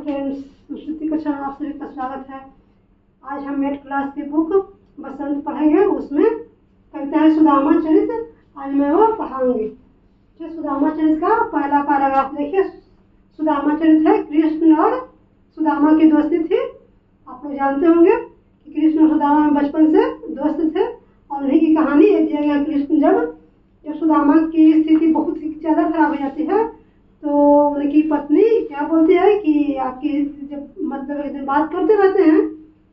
Friends, श्रुति कक्षा में आप सभी का स्वागत है। आज हम मेट क्लास की बुक बसंत पढ़ेंगे। उसमें कविता है सुदामा चरित। आज मैं वो पढ़ाऊंगी। सुदामा चरित का पहला पैराग्राफ देखिए। सुदामा चरित है कृष्ण और सुदामा की दोस्ती थी। आप लोग जानते होंगे कि कृष्ण और सुदामा में बचपन से दोस्त थे और उन्हीं की कहानी एक जगह कृष्ण जब सुदामा की स्थिति बहुत ही ज़्यादा खराब हो जाती है तो उनकी पत्नी क्या बोलती है कि आपकी जब मतलब एक दिन बात करते रहते हैं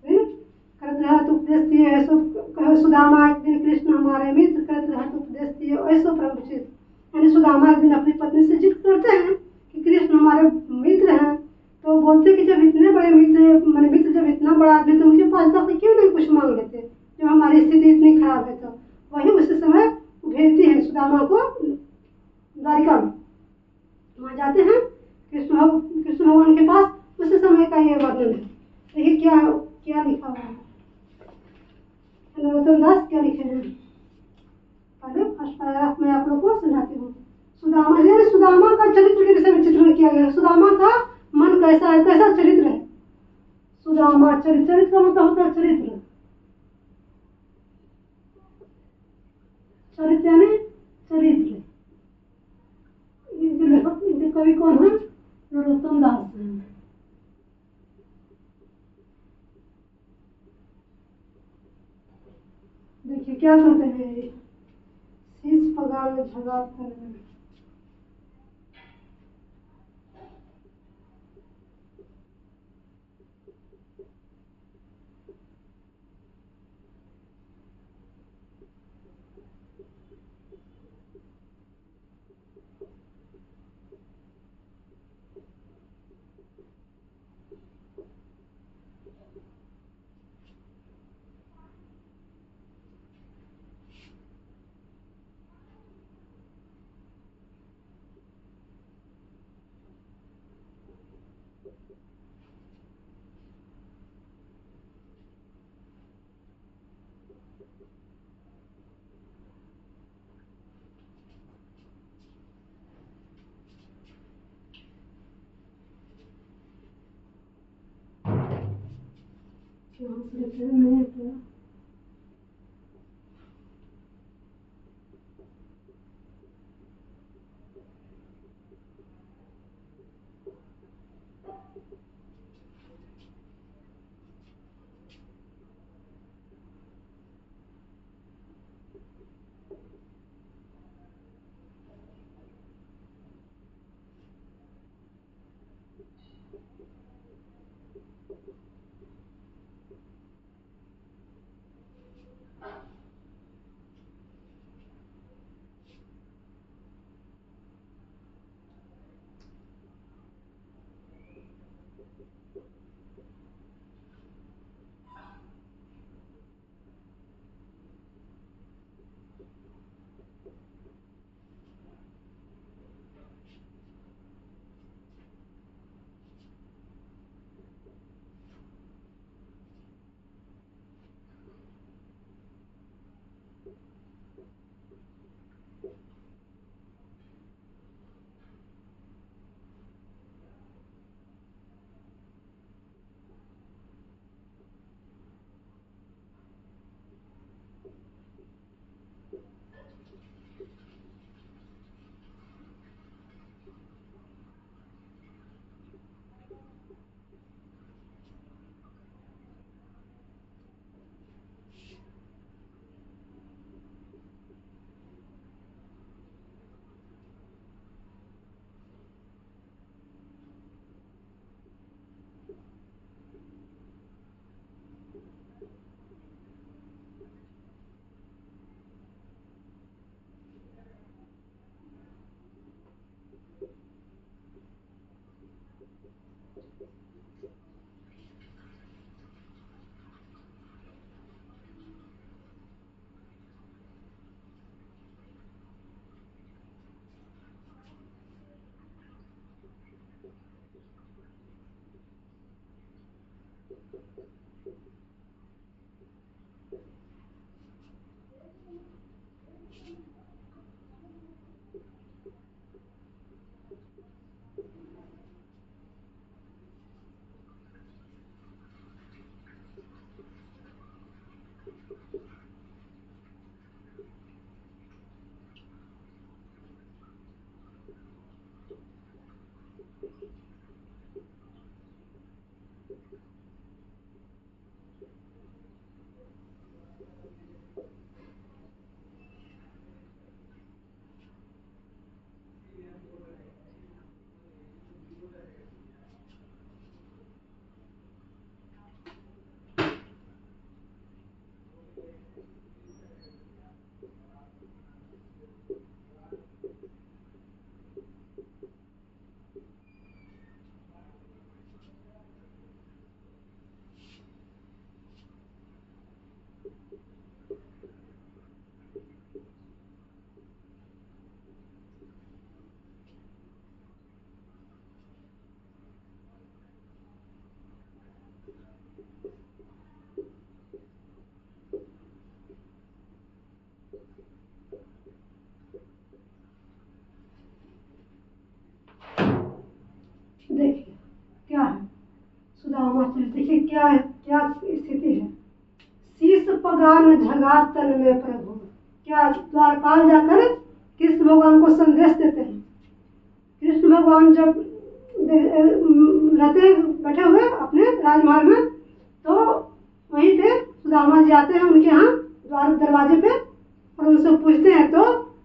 करते रहा तो उपदेश दिए ऐसो कहो सुदामा एक दिन कृष्ण हमारे मित्र करते रहा तो उपदेश दिए ऐसो प्रमुचित। यानी सुदामा एक दिन अपनी पत्नी से जिक्र करते हैं कि कृष्ण हमारे मित्र हैं तो बोलते कि जब इतने बड़े मित्र जब इतना बड़ा आदमी तो मुझे पास जाकर क्यों नहीं कुछ मांग लेते जब हमारी स्थिति इतनी खराब है। तो वही उसी समय भेजती है सुदामा को द्वारिका में। वहाँ जाते हैं कृष्ण भगवान के पास। उसी समय का ये वर्णन है। देखिए क्या क्या लिखा हुआ है। नरोत्तम दास क्या लिखे हैं। पहले फर्स्ट पैराग्राफ में आप लोग को सुनाती हूँ। सुदामा का चरित्र के विषय में चित्रण किया गया है। सुदामा का मन कैसा है, कैसा चरित्र है। सुदामा चरित्र का मतलब होता है चरित्र। चरित्र यानी चरित्र। इनके कवि कौन है। नरोत्तम दास हैं। देखिए क्या कहते हैं। शीश पगाल में झगा कर नहीं है क्या। देखिए क्या है सुदामा चरित्र, देखिए क्या है, क्या स्थिति है। शीश पगान झगा तन में प्रभु, क्या द्वारपाल जाकर कृष्ण भगवान को संदेश देते हैं। कृष्ण भगवान जब रहते बैठे हुए अपने राजमहल में, तो वहीं पे सुदामा जी आते हैं उनके यहाँ द्वार दरवाजे पे और उनसे पूछते हैं। तो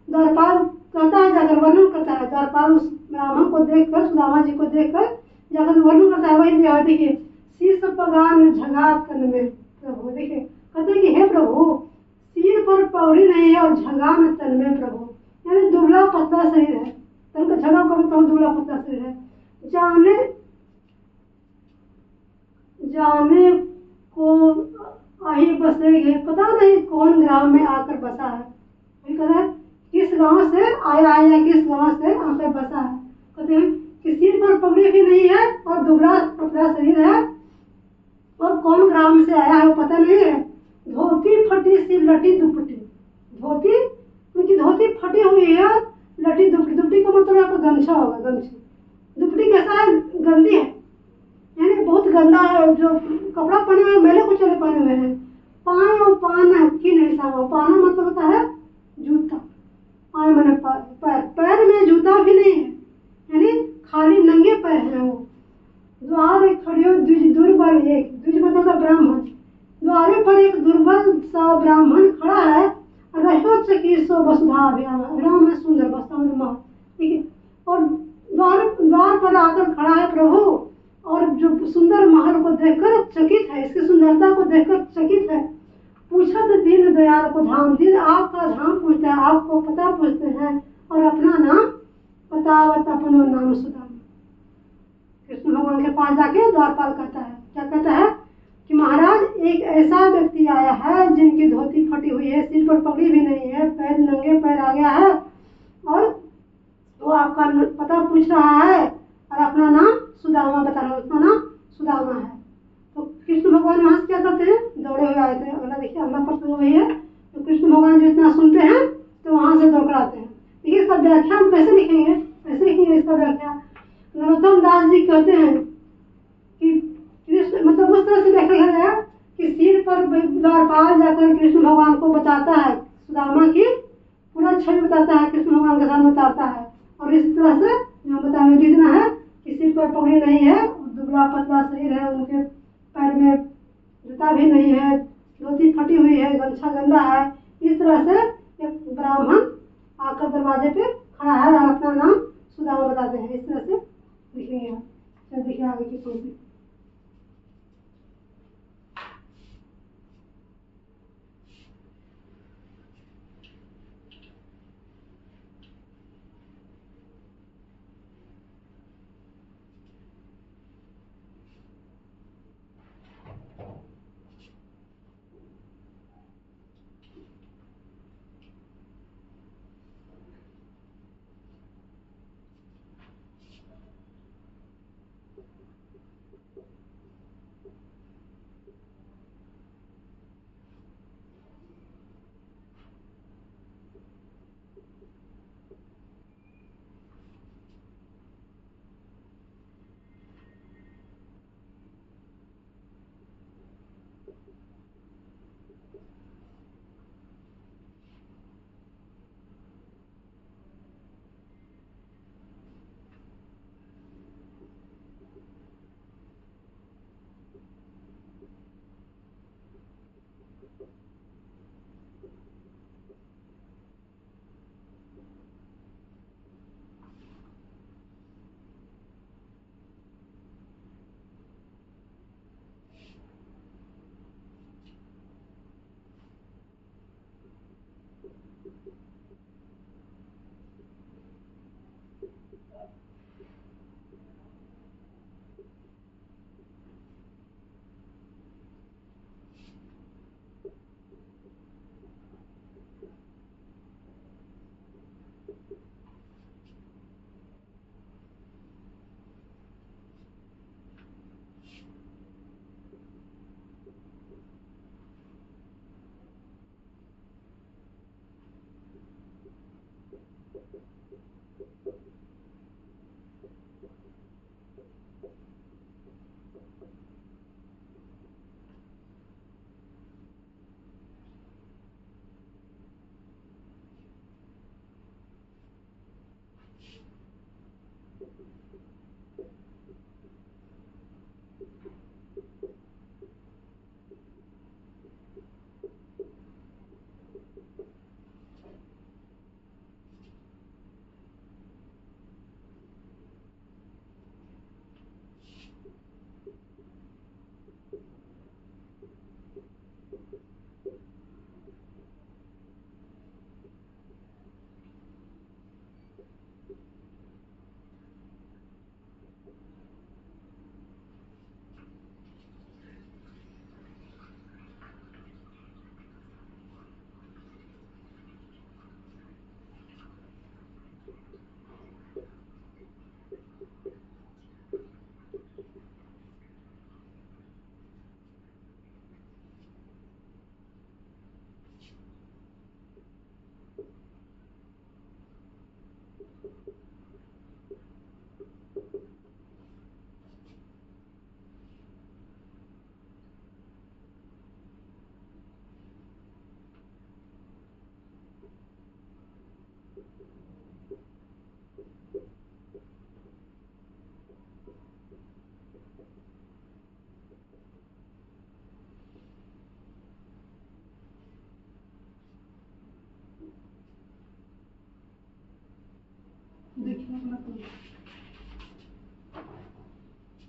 द्वारपाल कहता है, जाकर वर्णन करता है, द्वारपाल उस ब्राह्मण को देखकर, सुदामा जी को देखकर जाकर वर्णन करता है। वही देखिए शीश पगान झगा तन में प्रभु, देखिए कहते हैं कि हे प्रभु सिर पर पगड़ी नहीं है और झगान तन में प्रभु, यानी दुबला पतला शरीर है। तन का झगा को तो दुबला पतला शरीर है। जाने जाने को आही बसेगे, पता नहीं कौन ग्राम में आकर बसा है। वही कहता है किस गांव से आया है या किस गांव से आकर बसा है। कहते हैं कि सिर पर पगड़ी भी नहीं है और दुबला पतला शरीर है और कौन ग्राम से आया है वो पता नहीं है। धोती फटी सी लटी दुपट्टी, धोती उनकी धोती फटी हुई है, लटी दुपट्टी, दुपट्टी का मतलब यहाँ पर गमछा होगा, गमछी। दुपट्टी कैसा है, गंदी है, यानी बहुत गंदा है। जो कपड़ा पहने हुए मैले कुछ चले पहने हुए हैं। पाना की नहीं सामा, पाना मतलब होता है जूता, पाए मैंने पैर, पैर में जूता भी नहीं है, यानी खाली नंगे पैर हैं वो। द्वार खड़ियो द्विज दुर्बल एक, द्विज मतलब ब्राह्मण, द्वारे पर एक दुर्बल सा ब्राह्मण खड़ा है। रहो चकी सो वसुधा अभिराम है सुंदर वस्तु, ठीक है। और द्वार पर आकर खड़ा है प्रभु, और जो सुंदर महल को देखकर चकित है, इसकी सुंदरता को देखकर चकित है। पूछत दीन दयाल को धाम, दीन आपका धाम पूछता है, आपको पता पूछते हैं और अपना नाम बतावत अपनो नाम सुदामा। कृष्ण भगवान के पास जाके द्वारपाल कहता है, क्या कहता है कि महाराज एक ऐसा व्यक्ति आया है जिनकी धोती फटी हुई है, सिर पर पगड़ी भी नहीं है, पैर नंगे पैर आ गया है और वो आपका पता पूछ रहा है और अपना नाम सुदामा बता रहा है, उसका नाम सुदामा है। तो कृष्ण भगवान वहां से क्या करते हैं, दौड़े हुए आए थे। अगला देखिए, अगला प्रश्न वही है। तो कृष्ण भगवान जो इतना सुनते हैं तो वहां से दौड़ कर आते हैं। देखिए इसका व्याख्या हम कैसे लिखेंगे, कैसे लिखेंगे इसका व्याख्या। नरोत्तम दास जी कहते हैं कि कृष्ण मतलब उस तरह से व्याख्या किया गया कि सिर पर द्वारपाल जाकर कृष्ण भगवान को बताता है, सुदामा की पूरा छवि बताता है, कृष्ण भगवान के सामने उतारता है। और इस तरह से जो बताया इतना है कि सिर पर पगड़ी नहीं है, दुबला पतला शरीर है, उनके पैर में जूता भी नहीं है, धोती फटी हुई है, गमछा गंदा है। इस तरह से एक ब्राह्मण आकर दरवाजे पे खड़ा है और अपना नाम सुदामा बताते हैं। इस तरह से लिखेंगे हम। चलिए देखिए आगे की पंक्ति।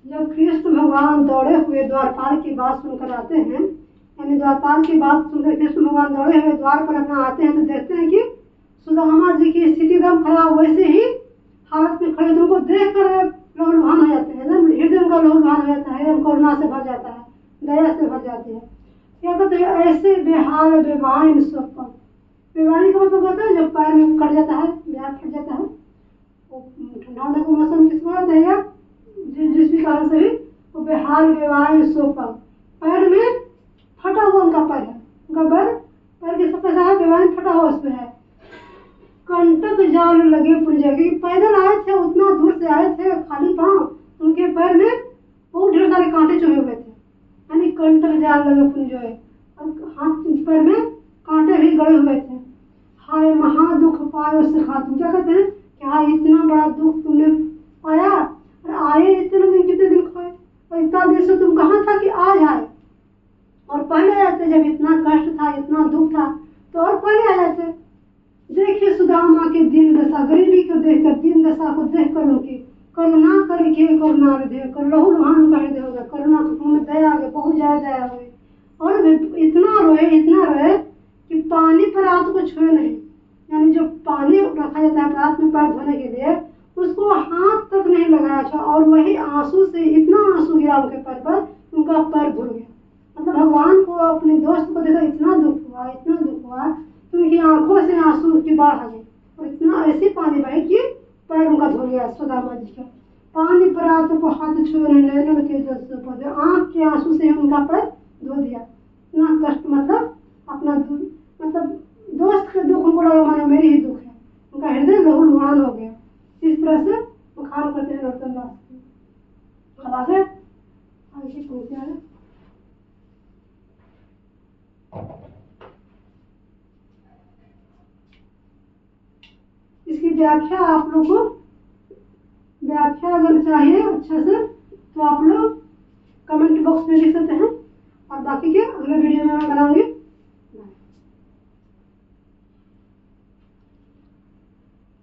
जब कृष्ण भगवान दौड़े हुए द्वारपाल की बात सुनकर आते हैं, यानी द्वारपाल की बात सुनकर कृष्ण भगवान दौड़े हुए द्वार पर अपना आते हैं, तो देखते हैं कि सुदामा जी की स्थिति एकदम खराब, वैसे ही हालत में खड़े। तुमको देख कर लहूलुहान हो जाते हैं, एकदम हृदय उनका लहूलुहान हो जाता है, एकदम करुणा से भर जाता है, दया से भर जाती है। क्या कहते हैं, ऐसे बेहाल बेवाइन सोपन। बेवाइन का मतलब कहता है जब पैर में कट जाता है, पैर फट जाता है, ठंडा का मौसम किसको होता है, या जिस भी कारण से भी वो बेहाल बेवाइन सोपन, पैर में फटा हुआ उनका पैर है, उनका पैर किसका पैसा है, बेवाइन फटा हुआ उस पर है। कंटक जाल लगे पुंजे, क्योंकि पैदल आए थे, उतना दूर से आए थे खाली पांव, उनके पैर में बहुत ढेर सारे कांटे चुभे हुए थे, यानी कंटक जाल लगे पुंजोए, और हाथ पैर में कांटे भी गड़े हुए थे। हाय महा दुख पायो सिखा, तुम क्या कहते हैं, क्या इतना बड़ा दुख तुमने पाया, और आए इतने दिन, कितने दिन खोए, और इतना देर से तुम कहाँ था कि आज आए, और पहले आए थे जब इतना कष्ट था, इतना दुख था, तो और पहले आ जाते। देखिए सुदामा की दीन दशा, गरीबी को देखकर, दीन दशा को देखकर उनकी करुणा करके करुणा हृदय कर लहूलुहान का हृदय हो गया, करुणा में दया आ गई, बहुत ज्यादा दया हुई, और इतना रोए कि पानी पर हाथ को छुए नहीं, यानी जो पानी रखा जाता है हाथ में पैर धोने के लिए, उसको हाथ तक नहीं लगाया था, और वही आंसू से इतना आंसू गिरा उनके पैर पर, उनका पैर धुल गया। मतलब भगवान को अपने दोस्त को देखा, इतना दुख हुआ, इतना दुख हुआ, तो उनकी आंखों से आंसू की बाढ़ आ गई, और इतना ऐसी पानी बही कि पैर उनका धुल गया सुदामा जी का। पानी पर हाथ को हाथ छुए नैनन के जल से ऊपर, आंख के आंसू से उनका पैर धो दिया। इतना कष्ट, मतलब अपना मतलब दोस्त के दुख उनको लगा मानो मेरी ही दुख है, उनका हृदय लहूलुहान हो गया। इस तरह से बखान करते हैं नरोत्तम दास की। अब आगे पंक्ति है, इसकी व्याख्या आप लोग को, व्याख्या अगर चाहिए अच्छा से तो आप लोग कमेंट बॉक्स में लिख सकते हैं, और बाकी के अगले वीडियो में मैं बनाऊंगी।